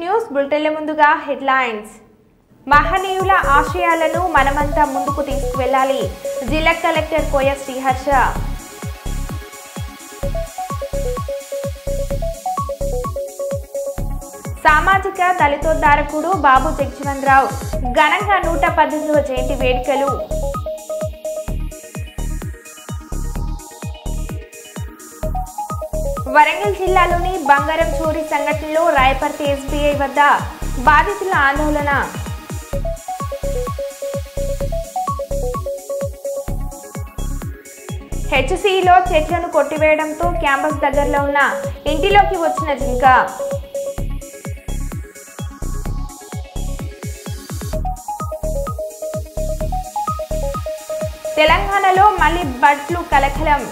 News బులెటిన్ల ముందుగా headlines. మహనీయుల ఆశయాలను మనమంతా ముందుకు తీసుకువెళ్లాలి. జిల్లా కలెక్టర్ కోయ శ్రీహర్ష. సామాజిక దళితోద్ధారకుడు బాబు జగజ్జీవన్ రావు ఘనంగా 118వ జయంతి వేడుకలు. వరంగల్ జిల్లాలోని బంగారం చోరీ సంఘటనలో రాయపర్తి ఎస్బీఐ వద్ద బాధితుల ఆందోళన. హెచ్సిలో చెట్లను కొట్టివేయడంతో క్యాంపస్ దగ్గరలో ఉన్న ఇంటిలోకి వచ్చిన జింక. తెలంగాణలో మళ్లీ బర్డ్ ఫ్లూ కలకలం.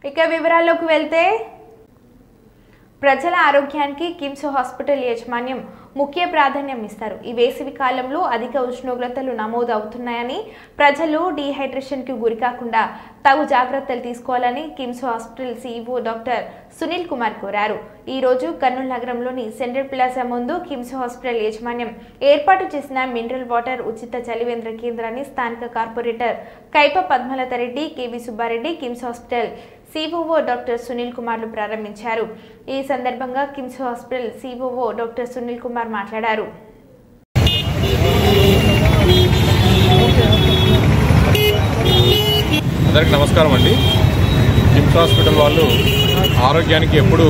ఇక వివరాల్లోకి వెళ్తే, ప్రజల ఆరోగ్యానికి కిమ్స్ హాస్పిటల్ యాజమాన్యం ముఖ్య ప్రాధాన్యం ఇస్తారు. ఈ వేసవి కాలంలో అధిక ఉష్ణోగ్రతలు నమోదు అవుతున్నాయని, ప్రజలు డీహైడ్రేషన్కి గురికాకుండా తగు జాగ్రత్తలు తీసుకోవాలని KIMS hospital CEO doctor Sunil Kumar కోరారు. ఈ రోజు కర్నూలు నగరంలోని సెంట్రల్ ప్లాజా ముందు కిమ్స్ హాస్పిటల్ యాజమాన్యం ఏర్పాటు చేసిన మినరల్ వాటర్ ఉచిత చలివేంద్ర కేంద్రాన్ని స్థానిక corporator Kaipa Padmalatha Reddy, K V Subba Reddy, KIMS hospital CEO doctor Sunil కుమార్లు ప్రారంభించారు. ఈ సందర్భంగా KIMS hospital CEO doctor Sunil Kumar మాట్లాడారు. అందరికీ నమస్కారం అండి. కిమ్స్ హాస్పిటల్ వాళ్ళు ఆరోగ్యానికి ఎప్పుడు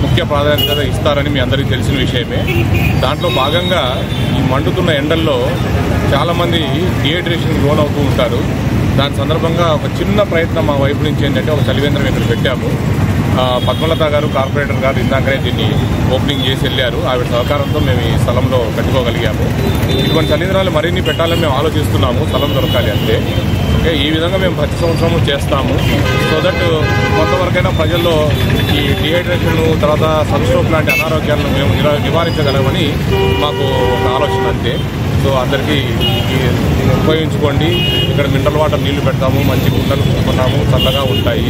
ముఖ్య ప్రాధాన్యత ఇస్తారని మీ అందరికీ తెలిసిన విషయమే. దాంట్లో భాగంగా ఈ మండుతున్న ఎండల్లో చాలామంది డిహైడ్రేషన్కి లోనవుతూ ఉంటారు. దాని సందర్భంగా ఒక చిన్న ప్రయత్నం మా వైపు నుంచి ఏంటంటే ఒక చలివేంద్రం ఇక్కడ పెట్టాము. పద్మలత గారు, కార్పొరేటర్ గారు ఇందాకనే దీన్ని ఓపెనింగ్ చేసి వెళ్ళారు. ఆవిడ సహకారంతో మేము ఈ స్థలంలో కట్టుకోగలిగాము. ఇటువంటి చలివేంద్రాలు మరిన్ని పెట్టాలని మేము ఆలోచిస్తున్నాము, స్థలం దొరకాలి అంటే. ఓకే, ఈ విధంగా మేము ప్రతి సంవత్సరం చేస్తాము. సో దట్ కొంతవరకైనా ప్రజల్లో ఈ డిహైడ్రేషన్ తర్వాత సన్స్ట్రోక్ లాంటి అనారోగ్యాలను మేము నివారించగలమని మాకు ఒక ఆలోచన అంతే. సో అందరికీ ఉపయోగించుకోండి. ఇక్కడ మినరల్ వాటర్ నీళ్లు పెడతాము, మంచి గుంటలు కొనుక్కున్నాము, చల్లగా ఉంటాయి.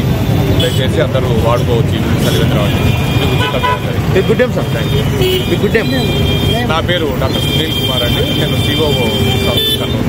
దయచేసి అందరూ వాడుకోవచ్చు. చలివేంద్రం good day sir. Thank you. Good day. నా పేరు డాక్టర్ సునీల్ కుమార్ అండి. నేను సిఓఓ కర్నూలు.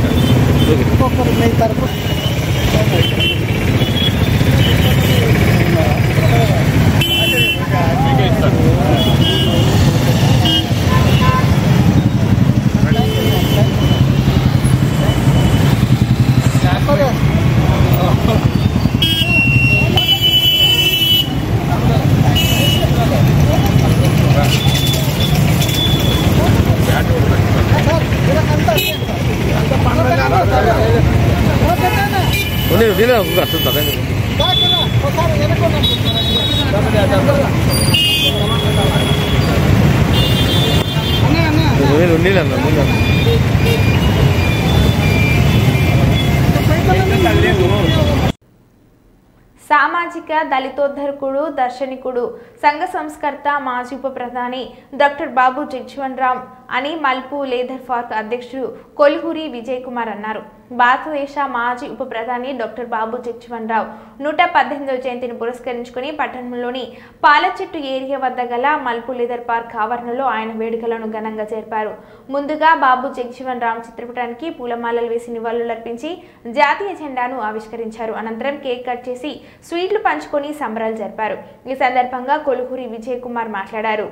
సామాజిక దళితోద్ధారకుడు, దర్శనికుడు, సంఘ సంస్కర్త, మాజీ ఉప ప్రధాని డాక్టర్ బాబు జగజ్జీవన్ రామ్ అని మల్పు లేదర్ పార్క్ అధ్యక్షుడు కొల్హూరి విజయ్ కుమార్ అన్నారు. భారతదేశ మాజీ ఉప ప్రధాని డాక్టర్ బాబు జగజ్జీవన్ రావు 118వ జయంతిని పురస్కరించుకుని పట్టణంలోని పాలచెట్టు ఏరియా వద్ద గల మల్పు లేదర్ పార్క్ ఆవరణలో ఆయన వేడుకలను ఘనంగా జరిపారు. ముందుగా బాబు జగజ్జీవన్ రామ్ చిత్రపటానికి పూలమాలలు వేసి నివాళులర్పించి జాతీయ జెండాను ఆవిష్కరించారు. అనంతరం కేక్ కట్ చేసి స్వీట్లు పంచుకొని సంబరాలు జరిపారు. ఈ సందర్భంగా కొల్హూరి విజయ్ కుమార్ మాట్లాడారు.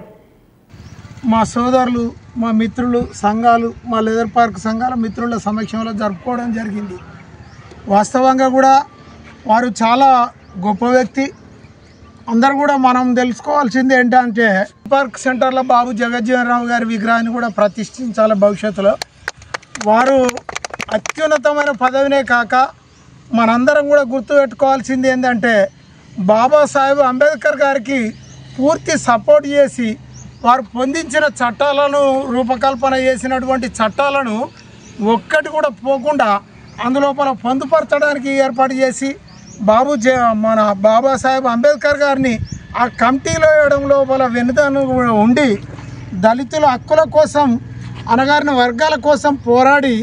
మా సోదరులు, మా మిత్రులు, సంఘాలు, మా లేదర్ పార్క్ సంఘాల మిత్రుల సమక్షంలో జరుపుకోవడం జరిగింది. వాస్తవంగా కూడా వారు చాలా గొప్ప వ్యక్తి. అందరూ కూడా మనం తెలుసుకోవాల్సింది ఏంటంటే పార్క్ సెంటర్లో బాబు జగజ్జీవన్ రావు గారి విగ్రహాన్ని కూడా ప్రతిష్ఠించాలి భవిష్యత్తులో. వారు అత్యున్నతమైన పదవినే కాక మనందరం కూడా గుర్తుపెట్టుకోవాల్సింది ఏంటంటే బాబాసాహెబ్ అంబేద్కర్ గారికి పూర్తి సపోర్ట్ చేసి వారు పొందించిన చట్టాలను రూపకల్పన చేసినటువంటి చట్టాలను ఒక్కటి కూడా పోకుండా అందులోపల పొందుపరచడానికి ఏర్పాటు చేసి మన బాబాసాహెబ్ అంబేద్కర్ గారిని ఆ కమిటీలో వేయడం లోపల వెనుదను ఉండి దళితుల హక్కుల కోసం అణగారిన వర్గాల కోసం పోరాడి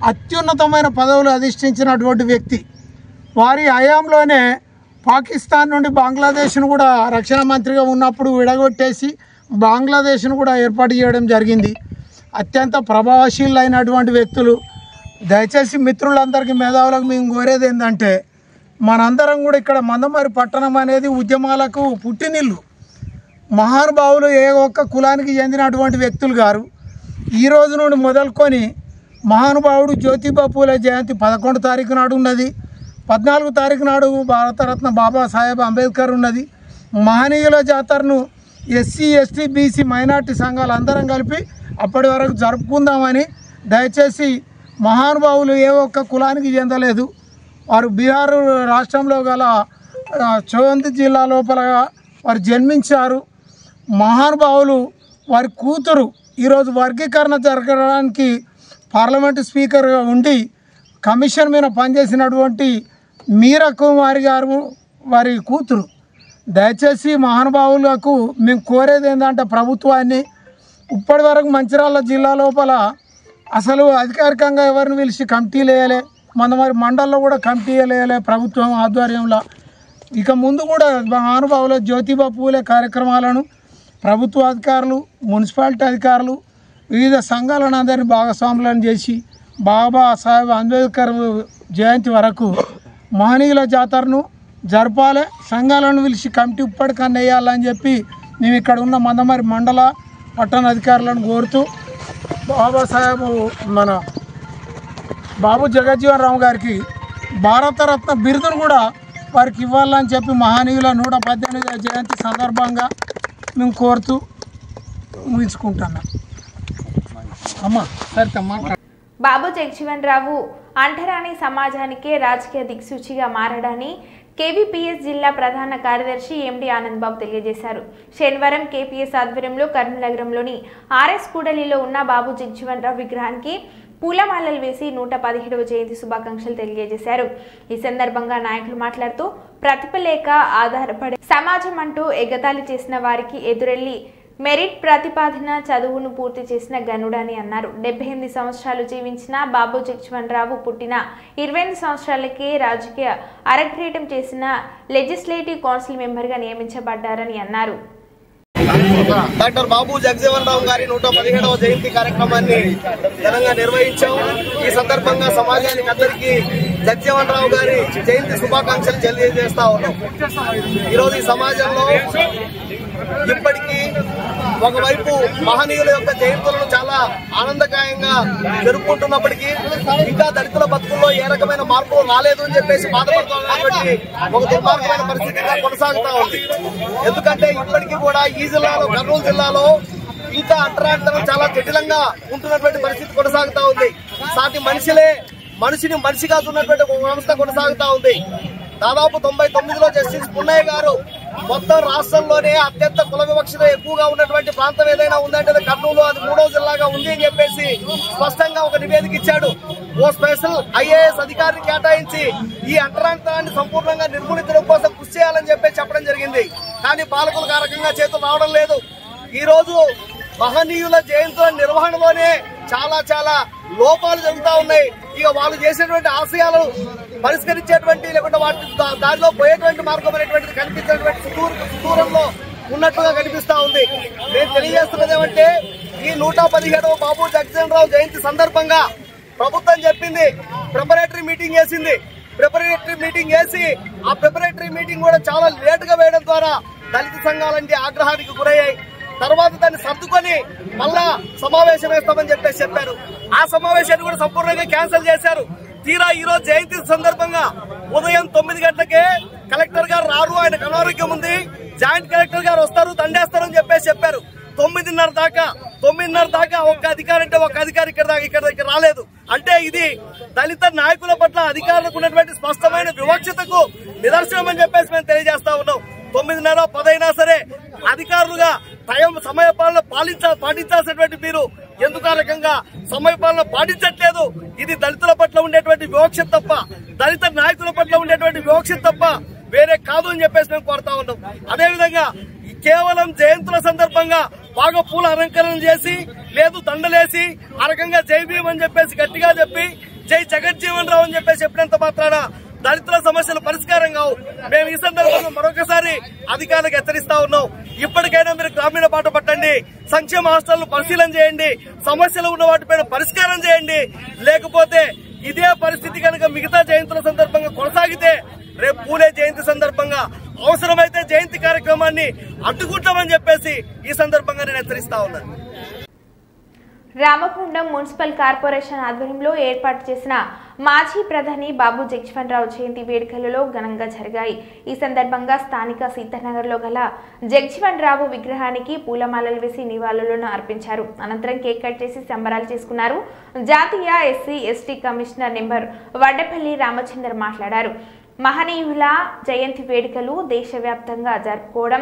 అత్యున్నతమైన పదవులు అధిష్ఠించినటువంటి వ్యక్తి. వారి హయాంలోనే పాకిస్తాన్ నుండి బంగ్లాదేశ్ను కూడా రక్షణ మంత్రిగా ఉన్నప్పుడు విడగొట్టేసి బంగ్లాదేశ్ను కూడా ఏర్పాటు చేయడం జరిగింది. అత్యంత ప్రభావశీలైనటువంటి వ్యక్తులు. దయచేసి మిత్రులందరికీ మేధావులకు మేము కోరేది ఏంటంటే, మనందరం కూడా ఇక్కడ మందమరి పట్టణం అనేది ఉద్యమాలకు పుట్టినిల్లు. మహానుభావులు ఏ ఒక్క కులానికి చెందినటువంటి వ్యక్తులు గారు. ఈ రోజు నుండి మొదలుకొని మహానుభావుడు జ్యోతిబా పూలే జయంతి 11 తారీఖు నాడు ఉన్నది. 14 తారీఖు నాడు భారతరత్న బాబాసాహెబ్ అంబేద్కర్ ఉన్నది. మహనీయుల జాతరను ఎస్సీ ఎస్టీ బీసీ మైనార్టీ సంఘాలు అందరం కలిపి అప్పటి వరకు జరుపుకుందామని. దయచేసి మహానుభావులు ఏ ఒక్క కులానికి చెందలేదు. వారు బీహార్ రాష్ట్రంలో గల చౌంద్ జిల్లా లోపల వారు జన్మించారు. మహానుభావులు వారి కూతురు ఈరోజు వర్గీకరణ జరగడానికి పార్లమెంటు స్పీకర్గా ఉండి కమిషన్ మీద పనిచేసినటువంటి మీరా కుమారి గారు వారి కూతురు. దయచేసి మహానుభావులకు మేము కోరేది ఏంటంటే, ప్రభుత్వాన్ని ఇప్పటి వరకు మంచిర్యాల జిల్లా లోపల అసలు అధికారికంగా ఎవరిని పిలిచి కమిటీలు వేయలే. మరి మండల్లో కూడా కమిటీ వేయలే ప్రభుత్వం ఆధ్వర్యంలో. ఇక ముందు కూడా మహానుభావుల జ్యోతిబా పూలే కార్యక్రమాలను ప్రభుత్వ అధికారులు, మున్సిపాలిటీ అధికారులు, వివిధ సంఘాలను అందరినీ భాగస్వాములను చేసి బాబాసాహెబ్ అంబేద్కర్ జయంతి వరకు మహనీయుల జాతరను జరపాలి. సంఘాలను పిలిచి కమిటీ ఇప్పటికన్నా వేయాలని చెప్పి మేము ఇక్కడ ఉన్న మందమరి మండల పట్టణ అధికారులను కోరుతూ, బాబాసాహెబ్ మన బాబు జగజ్జీవన్ రామ్ గారికి భారతరత్న బిరుదును కూడా వారికి ఇవ్వాలని చెప్పి మహనీయుల 118వ జయంతి సందర్భంగా మేము కోరుతూ ముగించుకుంటున్నాం. అమ్మా సరే మాట్లాడు. బాబు జగజ్జీవన్ రావు అంటరాని సమాజానికే రాజకీయ దిక్సూచిగా మారడాన్ని కేవీపీఎస్ జిల్లా ప్రధాన కార్యదర్శి ఎండి ఆనంద్ బాబు తెలియజేశారు. శనివారం కేపీఎస్ ఆధ్వర్యంలో కర్నూలు నగరంలోని ఆర్ఎస్ కూడలిలో ఉన్న బాబు జగజ్జీవన్ రావు విగ్రహానికి పూలమాలలు వేసి 117వ జయంతి శుభాకాంక్షలు తెలియజేశారు. ఈ సందర్భంగా నాయకులు మాట్లాడుతూ, ప్రతిభ లేక ఆధారపడే సమాజం అంటూ ఎగతాళి చేసిన వారికి ఎదురెళ్లి మెరిట్ ప్రతిపాదన చదువును పూర్తి చేసిన గనుడని అన్నారు. 78 సంవత్సరాలు జీవించిన బాబు జగజ్జీవన్ రావు పుట్టిన 28 సంవత్సరాలకే రాజకీయ అరంగేట్రం చేసిన లెజిస్లేటివ్ కౌన్సిల్ మెంబర్గా నియమించబడ్డారని అన్నారు. డాక్టర్ బాబు జగజ్జీవన్ రావు గారి 117వ జయంతి కార్యక్రమాన్ని ఘనంగా నిర్వహించాం. ఈ సందర్భంగా సమాజానికి అందరికీ జగజ్జీవన్ రావు గారి జయంతి శుభాకాంక్షలు తెలియజేస్తా ఉన్నాం. ఈరోజు ఈ సమాజంలో ఇప్పటికీ ఒకవైపు మహనీయుల యొక్క జయంతులను చాలా ఆనందకాయంగా జరుపుకుంటున్నప్పటికీ ఇంకా దళితుల బతుకుల్లో ఏ రకమైన మార్పు రాలేదు అని చెప్పేసి బాధపడుతున్నటువంటి ఒక దుర్మార్గమైన పరిస్థితిగా కొనసాగుతా ఉంది. ఎందుకంటే ఇప్పటికీ కూడా ఈ జిల్లాలో, కర్నూలు జిల్లాలో ఇంకా అంటరాంతరం చాలా జటిలంగా ఉంటున్నటువంటి పరిస్థితి కొనసాగుతా ఉంది. సాటి మనిషిని మనిషిగా ఉన్నటువంటి ఒక వ్యవస్థ కొనసాగుతా ఉంది. దాదాపు 99లో జస్టిస్ పున్నయ్య గారు మొత్తం రాష్ట్రంలోనే అత్యంత కుల వివక్షత ఎక్కువగా ఉన్నటువంటి ప్రాంతం ఏదైనా ఉందంటే కర్నూలు, అది 3వ జిల్లాగా ఉంది అని చెప్పేసి స్పష్టంగా ఒక నివేదిక ఇచ్చాడు. ఓ స్పెషల్ ఐఏఎస్ అధికారిని కేటాయించి ఈ అంటరాంతరాన్ని సంపూర్ణంగా నిర్మూలించడం కోసం కృషి చేయాలని చెప్పి చెప్పడం జరిగింది. కానీ పాలకులకు ఆ రకంగా చేతులు రావడం లేదు. ఈ రోజు మహనీయుల జయంతుల నిర్వహణలోనే చాలా లోపాలు జరుగుతూ ఉన్నాయి. ఇక వాళ్ళు చేసేటువంటి ఆశయాలను పరిష్కరించేటువంటి లేకుంటే వాటి దారిలో పోయేటువంటి మార్గం అనేటువంటిది కనిపించేటువంటి దూరంలో ఉన్నట్టుగా కనిపిస్తా ఉంది. నేను తెలియజేస్తున్నది ఏమంటే, ఈ 117వ బాబు జగజ్జీవన్ రావు జయంతి సందర్భంగా ప్రభుత్వం చెప్పింది ప్రిపరేటరీ మీటింగ్ వేసింది. ప్రిపరేటరీ మీటింగ్ వేసి ఆ ప్రిపరేటరీ మీటింగ్ కూడా చాలా లేట్ గా వేయడం ద్వారా దళిత సంఘాలంటే ఆగ్రహానికి గురయ్యాయి. తర్వాత దాన్ని సర్దుకొని మళ్ళా సమావేశం వేస్తామని చెప్పేసి చెప్పారు. ఆ సమావేశాన్ని కూడా సంపూర్ణంగా క్యాన్సిల్ చేశారు. తీరా ఈ రోజు జయంతి సందర్భంగా ఉదయం 9 గంటలకే కలెక్టర్ గారు రారు, ఆయనకు అనారోగ్యం ఉంది, జాయింట్ కలెక్టర్ గారు వస్తారు, దండేస్తారు అని చెప్పేసి చెప్పారు. 9:30 దాకా ఒక్క అధికారి అంటే ఒక్క అధికారి ఇక్కడ రాలేదు. అంటే ఇది దళిత నాయకుల పట్ల అధికారులకు ఉన్నటువంటి స్పష్టమైన వివక్షతకు నిదర్శనం అని చెప్పేసి మేము తెలియజేస్తా ఉన్నాం. 9:30, 10 అయినా సరే అధికారులుగా సమయపాలన పాటించాల్సినటువంటి మీరు ఎందుకు ఆ రకంగా సమయపాలన పాటించట్లేదు? ఇది దళితుల పట్ల ఉండేటువంటి వివక్షత తప్ప, దళిత నాయకుల పట్ల ఉండేటువంటి వివక్షత తప్ప వేరే కాదు అని చెప్పేసి మేము కోరుతా ఉన్నాం. అదేవిధంగా కేవలం జయంతుల సందర్భంగా బాగా పూల అలంకరణ చేసి లేదు దండలేసి ఆ రకంగా జై భీమ్ అని చెప్పేసి గట్టిగా చెప్పి జై జగజ్జీవన్ రావు అని చెప్పేసి చెప్పినంత మాత్రాన దళితుల సమస్యలు పరిష్కారం కావు. మేము ఈ సందర్భంగా మరొకసారి అధికారులకు హెచ్చరిస్తా ఉన్నాం. ఇప్పటికైనా మీరు గ్రామీణ బాట పట్టండి, సంక్షేమ హాస్టళ్లు పరిశీలన చేయండి, సమస్యలు ఉన్న వాటిపైన పరిష్కారం చేయండి. లేకపోతే ఇదే పరిస్థితి కనుక మిగతా జయంతుల సందర్భంగా కొనసాగితే రేపు పూలే జయంతి సందర్భంగా అవసరమైతే జయంతి కార్యక్రమాన్ని అడ్డుకుంటామని చెప్పేసి ఈ సందర్భంగా నేను హెచ్చరిస్తా ఉన్నాను. రామగుండం మున్సిపల్ కార్పొరేషన్ ఆధ్వర్యంలో ఏర్పాటు చేసిన మాజీ ప్రధాని బాబు జగ్జీవన్ రావు జయంతి వేడుకలలో ఘనంగా జరిగాయి. ఈ సందర్భంగా స్థానిక సీతానగర్లో గల జగ్జీవన్ రావు విగ్రహానికి పూలమాలలు వేసి నివాళులను అర్పించారు. అనంతరం కేక్ కట్ చేసి సంబరాలు చేసుకున్నారు. జాతీయ SC ST commissioner member Vaddepalli Ramachandar మాట్లాడారు. మహనీయుల జయంతి వేడుకలు దేశవ్యాప్తంగా జరుపుకోవడం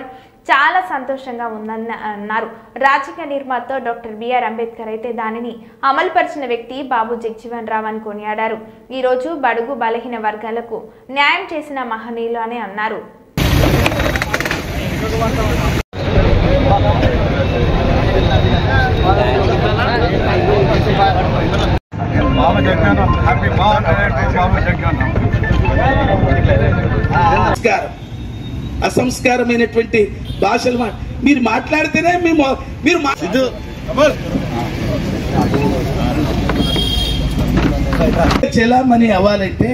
చాలా సంతోషంగా ఉందని అన్నారు. రాజకీయ నిర్మాత డాక్టర్ బిఆర్ అంబేద్కర్ అయితే దానిని అమలుపరిచిన వ్యక్తి బాబు జగ్జీవన్ రావు అని కొనియాడారు. ఈ రోజు బడుగు బలహీన వర్గాలకు న్యాయం చేసిన మహనీయులు అని అన్నారు. అసంస్కారమైనటువంటి భాషలు మీరు మాట్లాడితేనే మీరు చెలామణి అవ్వాలంటే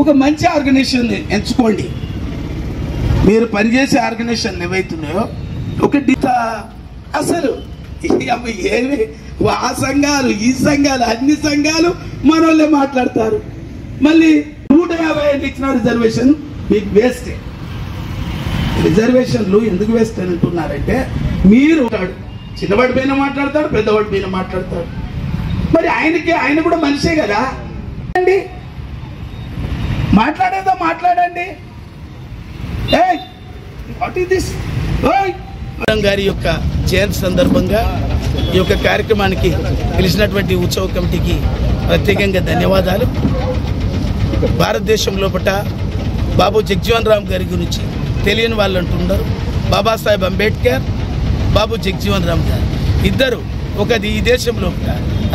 ఒక మంచి ఆర్గనైజేషన్ ఎంచుకోండి. మీరు పనిచేసే ఆర్గనైజేషన్ ఏవైతున్నాయో ఒకటి అసలు ఏమి ఆ సంఘాలు ఈ సంఘాలు అన్ని సంఘాలు మనోళ్ళే మాట్లాడతారు. మళ్ళీ 150 ఇచ్చిన రిజర్వేషన్ మీకు వేస్ట్. రిజర్వేషన్లు ఎందుకు వేస్ట్ అని అంటున్నారంటే మీరు చిన్నవాడి పైన మాట్లాడతాడు, పెద్దవాడి పైన మాట్లాడతాడు. మరి ఆయన కూడా మనిషే కదా అండి, మాట్లాడేదో మాట్లాడండి. వాట్ ఈస్ దిస్ గారి యొక్క జయంతి సందర్భంగా ఈ యొక్క కార్యక్రమానికి పిలిచినటువంటి ఉత్సవ కమిటీకి ప్రత్యేకంగా ధన్యవాదాలు. భారతదేశం లోపల బాబు జగ్జీవన్ రామ్ గారి గురించి తెలియని వాళ్ళు అంటున్నారు. బాబాసాహెబ్ అంబేద్కర్, బాబు జగ్జీవన్ రామ్ గారు ఇద్దరు ఒకది ఈ దేశంలో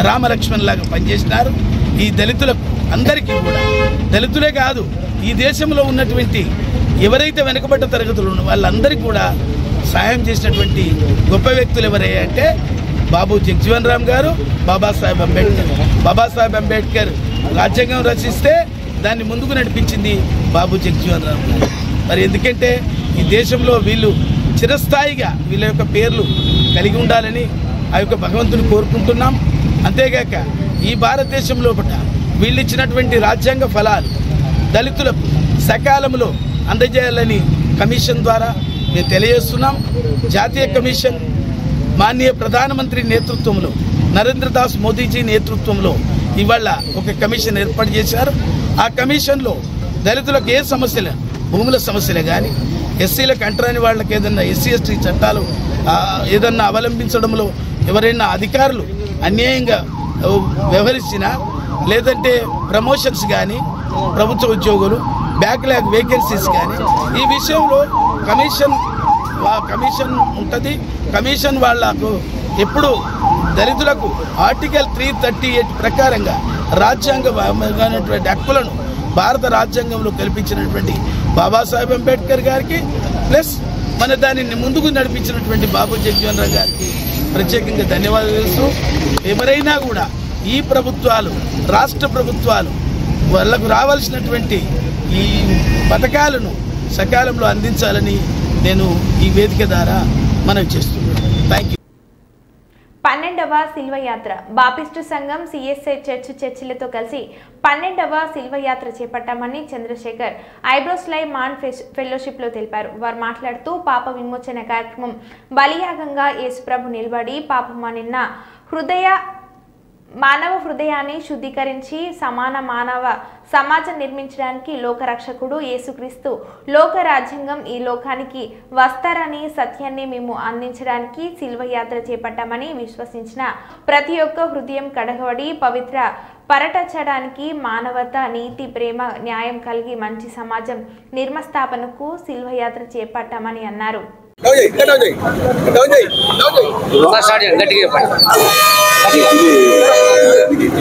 రామలక్ష్మణ్ లాగా పనిచేసినారు. ఈ దళితులకు అందరికీ కూడా, దళితులే కాదు ఈ దేశంలో ఉన్నటువంటి ఎవరైతే వెనుకబడ్డ తరగతులు ఉన్న వాళ్ళందరికీ కూడా సాయం చేసినటువంటి గొప్ప వ్యక్తులు ఎవరయ్యా అంటే బాబు జగ్జీవన్ రామ్ గారు, బాబాసాహెబ్ అంబేద్కర్. బాబాసాహెబ్ అంబేద్కర్ రాజ్యాంగం రచిస్తే దాన్ని ముందుకు నడిపించింది బాబు జగ్జీవన్ రామ్ గారు. మరి ఎందుకంటే ఈ దేశంలో వీళ్ళు చిరస్థాయిగా వీళ్ళ యొక్క పేర్లు కలిగి ఉండాలని ఆ యొక్క భగవంతుని కోరుకుంటున్నాం. అంతేగాక ఈ భారతదేశం లోపల వీళ్ళు ఇచ్చినటువంటి రాజ్యాంగ ఫలాలు దళితులకు సకాలంలో అందజేయాలని కమిషన్ ద్వారా మేము తెలియజేస్తున్నాం. జాతీయ కమిషన్ మాననీయ ప్రధానమంత్రి నేతృత్వంలో, నరేంద్ర దాస్ మోదీజీ నేతృత్వంలో ఇవాళ ఒక కమిషన్ ఏర్పాటు చేశారు. ఆ కమిషన్లో దళితులకు ఏ సమస్యలు, భూముల సమస్యలే కానీ, ఎస్సీలకు అంటరాని వాళ్ళకి ఏదన్నా ఎస్సీ ఎస్టీ చట్టాలు ఏదన్నా అవలంబించడంలో ఎవరైనా అధికారులు అన్యాయంగా వ్యవహరించినా, లేదంటే ప్రమోషన్స్ కానీ, ప్రభుత్వ ఉద్యోగులు బ్యాక్లాగ్ వేకెన్సీస్ కానీ, ఈ విషయంలో కమిషన్ ఉంటుంది. కమిషన్ వాళ్లకు ఎప్పుడు దళితులకు ఆర్టికల్ 338 ప్రకారంగా రాజ్యాంగమైనటువంటి హక్కులను భారత రాజ్యాంగంలో కల్పించినటువంటి బాబాసాహెబ్ అంబేద్కర్ గారికి ప్లస్ మన దానిని ముందుకు నడిపించినటువంటి బాబు జగ్జీవన్ రావు గారికి ప్రత్యేకంగా ధన్యవాదాలు తెలుస్తూ, ఎవరైనా కూడా ఈ ప్రభుత్వాలు, రాష్ట్ర ప్రభుత్వాలు వాళ్లకు రావాల్సినటువంటి ఈ పథకాలను సకాలంలో అందించాలని నేను ఈ వేదిక ద్వారా మనవి చేస్తున్నాను. Thank you. 12వ శిల్వయాత్ర బాపిస్టు సంఘం సిఎస్ఐ చర్చిలతో కలిసి 12వ శిల్వయాత్ర చేపట్టామని చంద్రశేఖర్ ఐబ్రోస్లై మాన్ ఫెలోషిప్లో తెలిపారు. వారు మాట్లాడుతూ పాప విమోచన కార్యక్రమం బలియాగంగా యేసుప్రభు నిలబడి పాపమనిన్న మానవ హృదయాన్ని శుద్ధీకరించి సమాన మానవ సమాజం నిర్మించడానికి లోకరక్షకుడు యేసుక్రీస్తు లోక రాజ్యాంగం ఈ లోకానికి వస్తారని సత్యాన్ని మేము అందించడానికి శిల్వయాత్ర చేపట్టామని విశ్వసించిన ప్రతి ఒక్క హృదయం కడగబడి పవిత్ర పరటచడానికి మానవత, నీతి, ప్రేమ, న్యాయం కలిగి మంచి సమాజం నిర్మస్థాపనకు శిల్వయాత్ర చేపట్టామని అన్నారు.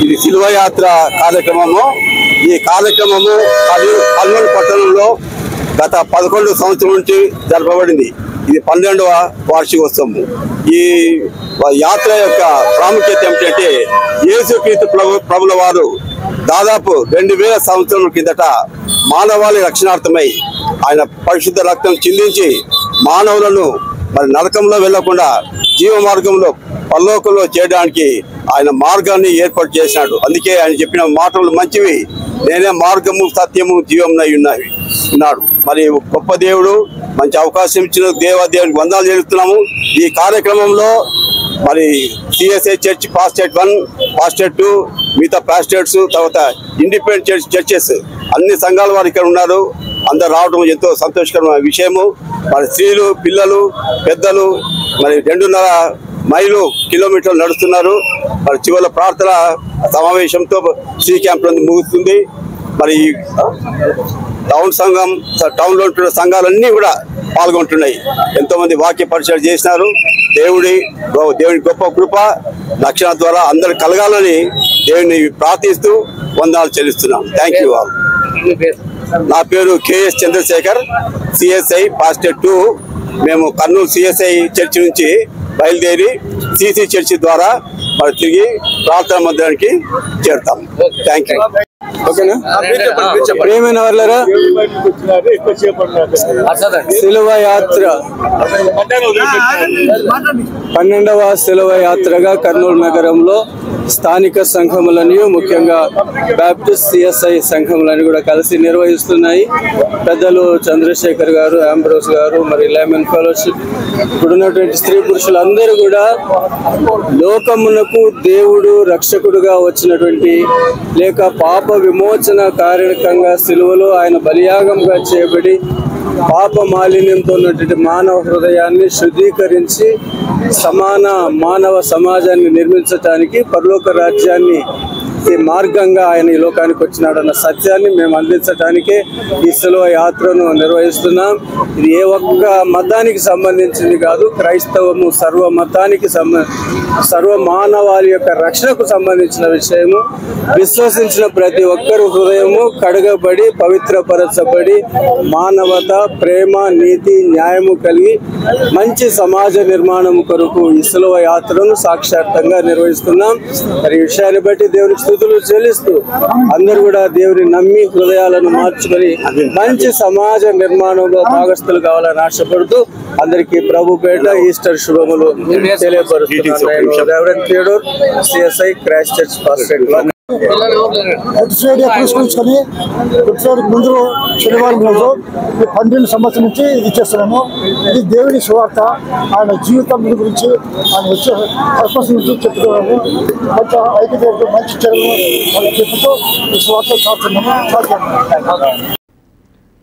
ఇది శిలువ యాత్ర కార్యక్రమము. ఈ కార్యక్రమము కర్నూలు పట్టణంలో గత 11 సంవత్సరం నుంచి జరపబడింది. ఇది 12వ వార్షికోత్సవం. ఈ యాత్ర యొక్క ప్రాముఖ్యత ఏమిటంటే యేసుక్రీస్తు ప్రభుల వారు దాదాపు 2000 సంవత్సరాల కిందట మానవాళి రక్షణార్థమై ఆయన పరిశుద్ధ రక్తం చిందించి మానవులను మరి నరకంలో వెళ్లకుండా జీవ మార్గంలో పరలోకంలో చేయడానికి ఆయన మార్గాన్ని ఏర్పాటు చేసినాడు. అందుకే ఆయన చెప్పిన మాటలు మంచివి. నేనే మార్గము సత్యము జీవమునై ఉన్నాడు. మరి గొప్ప దేవుడు మంచి అవకాశం ఇచ్చిన దేవునికి వందనాలు చెల్లిస్తున్నాము. ఈ కార్యక్రమంలో మరి సిఎస్ఐ చర్చ్ పాస్టేట్ 1, పాస్టేట్ 2, మిగతా పాస్టేట్స్, తర్వాత ఇండిపెండెంట్ చర్చెస్ అన్ని సంఘాల వారు ఇక్కడ ఉన్నారు. అందరు రావడం ఎంతో సంతోషకరమైన విషయము. మరి స్త్రీలు, పిల్లలు, పెద్దలు మరి 2.5 కిలోమీటర్లు నడుస్తున్నారు. మరి చివరి ప్రార్థన సమావేశంతో శ్రీ క్యాంప్ ముగుస్తుంది. మరి టౌన్లో ఉంటున్న సంఘాలన్నీ కూడా పాల్గొంటున్నాయి. ఎంతో మంది వాక్య పరిచయం చేసినారు. దేవుడి గొప్ప కృప రక్షణ ద్వారా అందరు కలగాలని దేవుని ప్రార్థిస్తూ వందనాలు చెల్లిస్తున్నాం. Thank you all. నా పేరు కేఎస్ చంద్రశేఖర్, సిఎస్ఐ పాస్టేట్ 2. మేము కర్నూలు సిఎస్ఐ చర్చి నుంచి బయలుదేరి సిసి చర్చి ద్వారా మరి తిరిగి ప్రార్థన మందిరానికి చేరుతాం. Thank you. ఓకేనా? ప్రియమైన వాళ్ళరా, శిలువ యాత్ర 12వ శిలువ యాత్రగా కర్నూలు నగరంలో స్థానిక సంఘములని, ముఖ్యంగా బ్యాప్టిస్ట్ సిఎస్ఐ సంఘములని కూడా కలిసి నిర్వహిస్తున్నాయి. పెద్దలు చంద్రశేఖర్ గారు, ఆంబ్రోస్ గారు, మరి లెమన్ ఫెలోషిప్, ఇప్పుడున్నటువంటి స్త్రీ పురుషులందరూ కూడా లోకమునకు దేవుడు రక్షకుడుగా వచ్చినటువంటి లేక పాప విమోచన కారణంగా సిలువలో ఆయన బలియాగంగా చేయబడి పాప మాలిన్యంతో ఉన్నటువంటి మానవ హృదయాన్ని శుద్ధీకరించి సమాన మానవ సమాజాన్ని నిర్మించడానికి, పరలోక రాజ్యాన్ని ఈ మార్గంగా ఆయన ఈ లోకానికి వచ్చినాడన్న సత్యాన్ని మేము అందించడానికే ఈ శిలువ యాత్రను నిర్వహిస్తున్నాం. ఇది ఏ ఒక్క మతానికి సంబంధించింది కాదు. క్రైస్తవము సర్వ మతానికి సర్వ మానవాళి యొక్క రక్షణకు సంబంధించిన విషయము. విశ్వసించిన ప్రతి ఒక్కరు హృదయము కడగబడి పవిత్రపరచబడి మానవత, ప్రేమ, నీతి, న్యాయము కలిగి మంచి సమాజ నిర్మాణము కొరకు ఈ శిలువ యాత్రను సాక్షాత్తంగా నిర్వహిస్తున్నాం. మరి ఈ విషయాన్ని బట్టి దేవునికి స్తుతులు చెల్లిస్తూ అందరూ కూడా దేవుని నమ్మి హృదయాలను మార్చుకొని మంచి సమాజ నిర్మాణంలో భాగస్థులు కావాలని ఆశపడుతూ అందరికీ ప్రభుపేట ఈస్టర్ శుభములు తెలియపరుస్తున్నాను. CSI Christ church పాస్టేట్ 1. Good Friday పురస్కరించుకొని గుడ్ ఫ్రైడే ముందు శనివారం రోజు 12 సంవత్సరం నుంచి ఇది చేస్తున్నాము. ఇది దేవుని సువార్త, ఆయన జీవితం గురించి, ఆయన వచ్చే పర్పస్ నుంచి చెప్తున్నాము. మంచి ఐక్యత, మంచి చర్యలు మనం చెప్తూ ఈ సువార్త చాటున్నాము.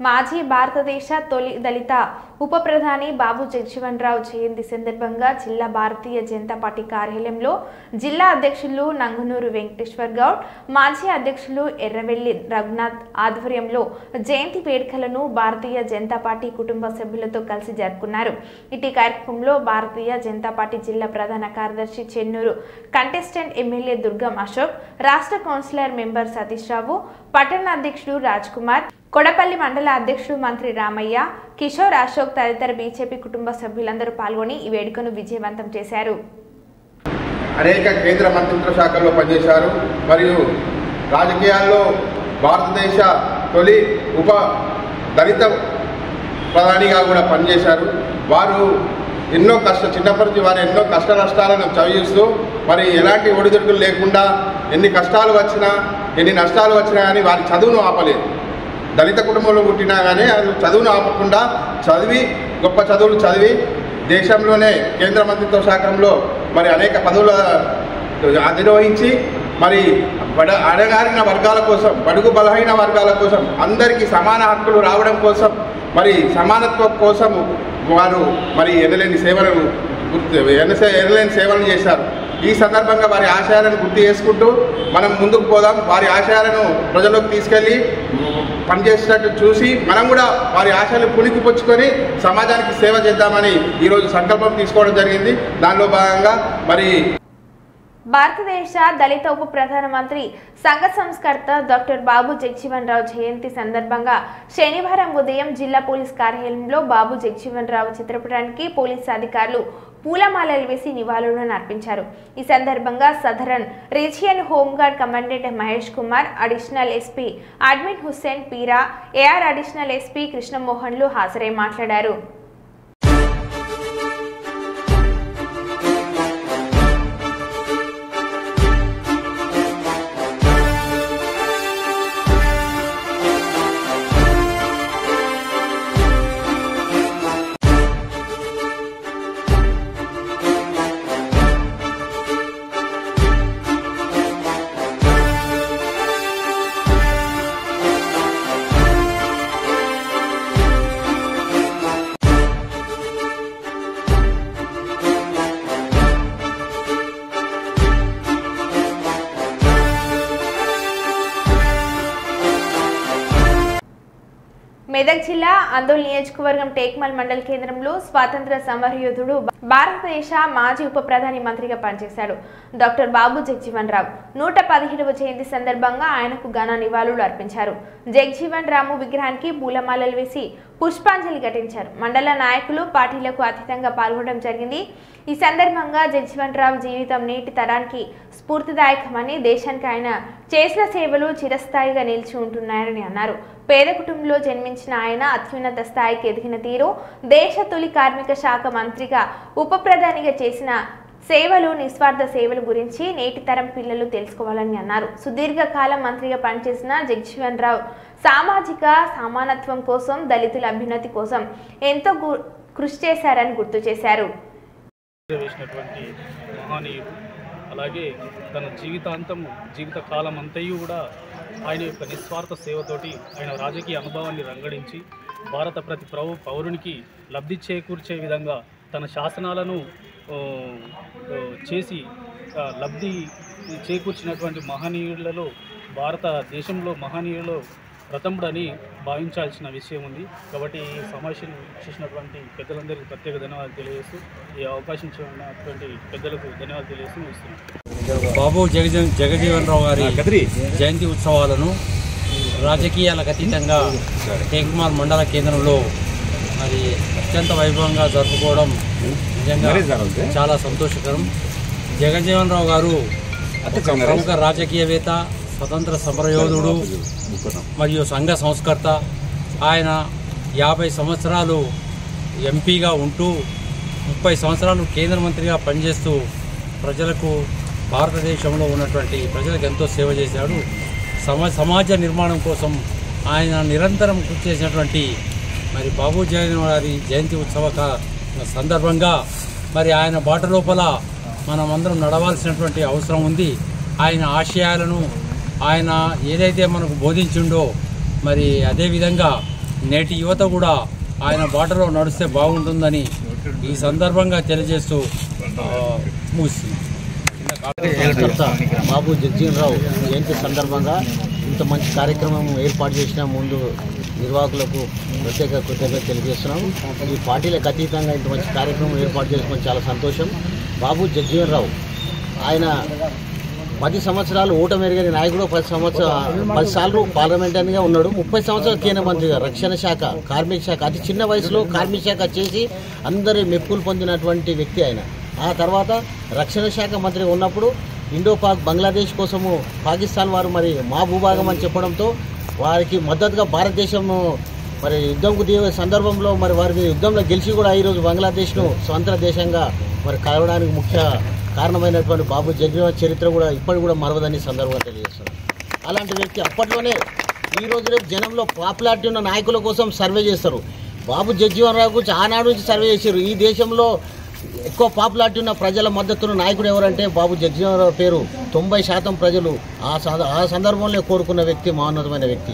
మాజీ భారతదేశ తొలి దళిత ఉప ప్రధాని బాబు జగజీవన్ రావు జయంతి సందర్భంగా జిల్లా భారతీయ జనతా పార్టీ కార్యాలయంలో జిల్లా అధ్యక్షులు నంగునూరు వెంకటేశ్వర్ గౌడ్, మాజీ అధ్యక్షులు ఎర్రవెల్లి రఘునాథ్ ఆధ్వర్యంలో జయంతి వేడుకలను భారతీయ జనతా పార్టీ కుటుంబ సభ్యులతో కలిసి జరుపుకున్నారు. ఇటీ కార్యక్రమంలో భారతీయ జనతా పార్టీ జిల్లా ప్రధాన కార్యదర్శి చెన్నూరు కంటెస్టెంట్ ఎమ్మెల్యే దుర్గం అశోక్, రాష్ట్ర కౌన్సిలర్ మెంబర్ సతీష్ రావు, పట్టణ అధ్యక్షుడు రాజ్ కుమార్, కొడపల్లి మండల అధ్యక్షుడు మంత్రి రామయ్య, కిషోర్, అశోక్ తదితర బీజేపీ కుటుంబ సభ్యులందరూ పాల్గొని ఈ వేడుకను విజయవంతం చేశారు. అనేక కేంద్ర మంత్రిత్వ శాఖల్లో పనిచేశారు. మరియు రాజకీయాల్లో భారతదేశ తొలి ఉప దళిత ప్రధానిగా కూడా పనిచేశారు. వారు చిన్నప్పటి నుంచి వారు ఎన్నో కష్ట నష్టాలను చవిచూస్తూ మరి ఎలాంటి ఒడిదుడుకులు లేకుండా ఎన్ని కష్టాలు వచ్చినా ఎన్ని నష్టాలు వచ్చినా కానీ వారి చదువును ఆపలేదు. దళిత కుటుంబంలో పుట్టినా కానీ అది చదువును ఆపకుండా గొప్ప చదువులు చదివి దేశంలోనే కేంద్ర మంత్రిత్వ శాఖలో మరి అనేక పదవులు అధిరోహించి మరి అడగారిన వర్గాల కోసం, బడుగు బలహీన వర్గాల కోసం, అందరికీ సమాన హక్కులు రావడం కోసం, మరి సమానత్వం కోసం వారు మరి ఎనలేని సేవలను చేశారు. ఈ సందర్భంగా వారి ఆశయాలను గుర్తు చేసుకుంటూ మనం ముందుకు పోదాం. వారి ఆశయాలను ప్రజల్లోకి తీసుకెళ్ళి పనిచేసేటట్టు చూసి మనం కూడా వారి ఆశయాలు పుణికిపుచ్చుకొని సమాజానికి సేవ చేద్దామని ఈరోజు సంకల్పం తీసుకోవడం జరిగింది. దానిలో భాగంగా మరి భారతదేశ దళిత ఉప ప్రధానమంత్రి సంఘ సంస్కర్త డాక్టర్ బాబు జగజీవన్ రావు జయంతి సందర్భంగా శనివారం ఉదయం జిల్లా పోలీస్ కార్యాలయంలో బాబు జగజీవన్ రావు చిత్రపటానికి పోలీసు అధికారులు పూలమాలలు వేసి నివాళులను అర్పించారు. ఈ సందర్భంగా southern region home guard commandant Mahesh Kumar, additional SP admin Hussain Peera, AR additional SP కృష్ణమోహన్లు హాజరై మాట్లాడారు. మెదక్ జిల్లా అందోల్ నియోజకవర్గం టేక్మల్ మండల కేంద్రంలో స్వాతంత్ర సమరయోధుడు భారతదేశ మాజీ ఉప ప్రధాని మంత్రిగా పనిచేశాడు డాక్టర్ బాబు జగజీవన్ రావు 117వ జయంతి సందర్భంగా ఆయనకు ఘన నివాళులు అర్పించారు. జగజీవన్ రాము విగ్రహానికి పూలమాలలు వేసి పుష్పాంజలి ఘటించారు. మండల నాయకులు పార్టీలకు అతీతంగా పాల్గొనడం జరిగింది. ఈ సందర్భంగా జగజీవన్ రావు జీవితం నేటి తరానికి స్ఫూర్తిదాయకమని, దేశానికి ఆయన చేసిన సేవలు చిరస్థాయిగా నిలిచి ఉంటున్నాయని అన్నారు. పేద కుటుంబంలో జన్మించిన ఆయన అత్యున్నత స్థాయికి ఎదిగిన తీరు, దేశ తొలి కార్మిక శాఖ మంత్రిగా ఉప ప్రధానిగా చేసిన సేవలు, నిస్వార్థ సేవల గురించి నేటి తరం పిల్లలు తెలుసుకోవాలని అన్నారు. సుదీర్ఘకాలం మంత్రిగా పనిచేసిన జగజీవన్ రావు సామాజిక సమానత్వం కోసం, దళితుల అభ్యున్నతి కోసం ఎంతో కృషి చేశారని గుర్తు చేశారు. అలాగే తన జీవిత కాలం అంతయు కూడా ఆయన యొక్క నిస్వార్థ సేవతోటి ఆయన రాజకీయ అనుభవాన్ని రంగడించి భారత ప్రతి పౌరునికి లబ్ధి చేకూర్చే విధంగా తన శాసనాలను చేసి లబ్ధి చేకూర్చినటువంటి మహనీయులలో భారతదేశంలో మహనీయులలో ప్రథముడని భావించాల్సిన విషయం ఉంది. కాబట్టి ఈ సమావేశం చేసినటువంటి పెద్దలందరికీ ప్రత్యేక ధన్యవాదాలు తెలియజేస్తూ, ఈ అవకాశం ఇచ్చినటువంటి పెద్దలకు ధన్యవాదాలు తెలియజేస్తూ ముగిస్తున్నాను. బాబు జగజీవన్ రావు గారి జయంతి ఉత్సవాలను రాజకీయాలకు అతీతంగా టేక్మాల్ మండల కేంద్రంలో మరి అత్యంత వైభవంగా జరుపుకోవడం నిజంగా చాలా సంతోషకరం. జగజీవన్ రావు గారు ప్రముఖ రాజకీయవేత్త, స్వతంత్ర సమరయోధుడు మరియు సంఘ సంస్కర్త. ఆయన 50 సంవత్సరాలు ఎంపీగా ఉంటూ 30 సంవత్సరాలు కేంద్ర మంత్రిగా పనిచేస్తూ ప్రజలకు, భారతదేశంలో ఉన్నటువంటి ప్రజలకు ఎంతో సేవ చేశాడు. సమాజ నిర్మాణం కోసం ఆయన నిరంతరం కృషి చేసినటువంటి మరి బాబు జగజీవన్ గారి జయంతి ఉత్సవ సందర్భంగా మరి ఆయన బాట లోపల మనం అందరం నడవాల్సినటువంటి అవసరం ఉంది. ఆయన ఆశయాలను ఆయన ఏదైతే మనకు బోధించిండో మరి అదేవిధంగా నేటి యువత కూడా ఆయన బాటలో నడిస్తే బాగుంటుందని ఈ సందర్భంగా తెలియజేస్తూ ముగిస్తుంది. బాబు జగజీవన్ రావు జయంతి సందర్భంగా ఇంత మంచి కార్యక్రమం ఏర్పాటు చేసిన ముందు నిర్వాహకులకు ప్రత్యేక కృతజ్ఞత తెలియజేస్తున్నాం. ఈ పార్టీలకు అతీతంగా ఇంత మంచి కార్యక్రమం ఏర్పాటు చేసుకోవడం చాలా సంతోషం. బాబు జగజీవన్ రావు ఆయన 10 సంవత్సరాలు ఓటమెరుగని నాయకుడు, 10 సార్లు పార్లమెంటరీగా ఉన్నాడు. 30 సంవత్సరాలు కేంద్ర మంత్రిగా, రక్షణ శాఖ, కార్మిక శాఖ, అతి చిన్న వయసులో కార్మిక శాఖ చేసి అందరి మెప్పులు పొందినటువంటి వ్యక్తి ఆయన. ఆ తర్వాత రక్షణ శాఖ మంత్రి ఉన్నప్పుడు ఇండో-పాక్ బంగ్లాదేశ్ కోసము పాకిస్తాన్ వారు మరి మా భూభాగం అని చెప్పడంతో వారికి మద్దతుగా భారతదేశం మరి యుద్ధంకు దిగే సందర్భంలో మరి వారి యుద్ధంలో గెలిచి కూడా ఈరోజు బంగ్లాదేశ్ను స్వతంత్ర దేశంగా మరి కలవడానికి ముఖ్య కారణమైనటువంటి బాబు జగజీవన్ చరిత్ర కూడా ఇప్పటికి కూడా మరవదని సందర్భంగా తెలియజేస్తున్నారు. అలాంటి వ్యక్తి అప్పట్లోనే ఈ రోజు రేపు జనంలో పాపులారిటీ ఉన్న నాయకుల కోసం సర్వే చేస్తారు. బాబు జగజీవన్ రావు గురించి ఆనాడు నుంచి సర్వే చేశారు. ఈ దేశంలో ఎక్కువ పాపులారిటీ ఉన్న ప్రజల మద్దతున్న నాయకుడు ఎవరంటే బాబు జగజీవన్ రావు పేరు 90% ప్రజలు ఆ సందర్భంలో కోరుకున్న వ్యక్తి, మహోన్నతమైన వ్యక్తి.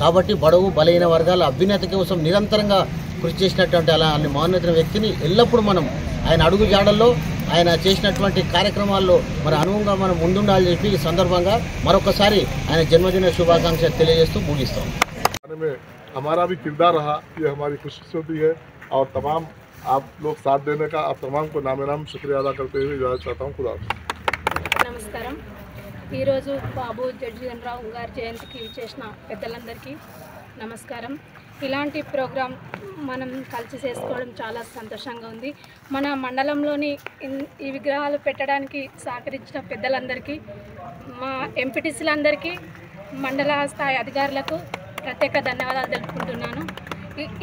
కాబట్టి బడుగు బలహీన వర్గాల అభ్యున్నతి కోసం నిరంతరంగా కృషి చేసినటువంటి అలాంటి మహోన్నతమైన వ్యక్తిని ఎల్లప్పుడూ మనం ఆయన అడుగు జాడల్లో ఆయన చేసినటువంటి కార్యక్రమాల్లో మరి అనువుగా మనం ముందుండాలని చెప్పి ఈ సందర్భంగా మరొకసారి ఆయన జన్మదిన శుభాకాంక్షలు తెలియజేస్తూ ముగిస్తాం. हमारा भी किरदार रहा, ये हमारी खुशी होती है और तमाम आप लोग साथ देने का आप तमाम को नामे नाम शुक्रिया अदा करते हुए इजाज़त चाहता हूँ। खुदा। నమస్కారం. ఈరోజు బాబు జగ్జీవన్ రావు గారి జయంతికి చేసిన పెద్దలందరికీ నమస్కారం. ఇలాంటి ప్రోగ్రాం మనం కలిసి చేసుకోవడం చాలా సంతోషంగా ఉంది. మన మండలంలోని ఈ విగ్రహాలు పెట్టడానికి సహకరించిన పెద్దలందరికీ, మా ఎంపీటీసీలందరికీ, మండల స్థాయి అధికారులకు ప్రత్యేక ధన్యవాదాలు తెలుపుకుంటున్నాను.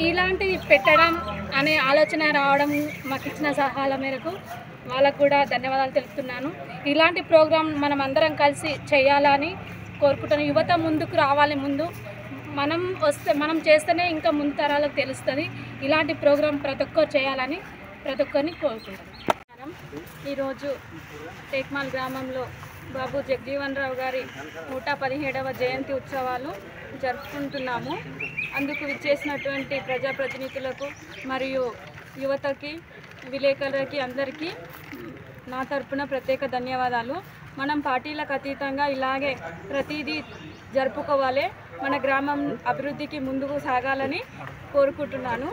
ఇలాంటివి పెట్టడం అనే ఆలోచన రావడం మాకు ఇచ్చిన సలహాల మేరకు వాళ్ళకు కూడా ధన్యవాదాలు తెలుపుతున్నాను. ఇలాంటి ప్రోగ్రాం మనం అందరం కలిసి చేయాలని కోరుకుంటున్నాను. యువత ముందుకు రావాలి. ముందు మనం చేస్తేనే ఇంకా ముందు తరాలకు తెలుస్తుంది. ఇలాంటి ప్రోగ్రాం ప్రతి ఒక్కరు చేయాలని ప్రతి ఒక్కరిని కోరుకుంటున్నాను. ఈరోజు టేక్మాల్ గ్రామంలో బాబు జగ్జీవన్ రావు గారి 117వ జయంతి ఉత్సవాలు జరుపుకుంటున్నాము. అందుకు విచ్చేసినటువంటి ప్రజాప్రతినిధులకు మరియు యువతకి, విలేకరులకి అందరికీ నా తరపున ప్రత్యేక ధన్యవాదాలు. మనం పార్టీలకు అతీతంగా ఇలాగే ప్రతిదీ జరుపుకోవాలి. మన గ్రామం అభివృద్ధికి ముందుకు సాగాలని కోరుకుంటున్నాను.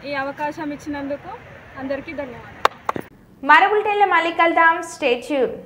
ఈ అవకాశం ఇచ్చినందుకు అందరికీ ధన్యవాదాలు. మరో బులెటిన్లో మళ్ళీ కలుద్దాం. Stay tuned.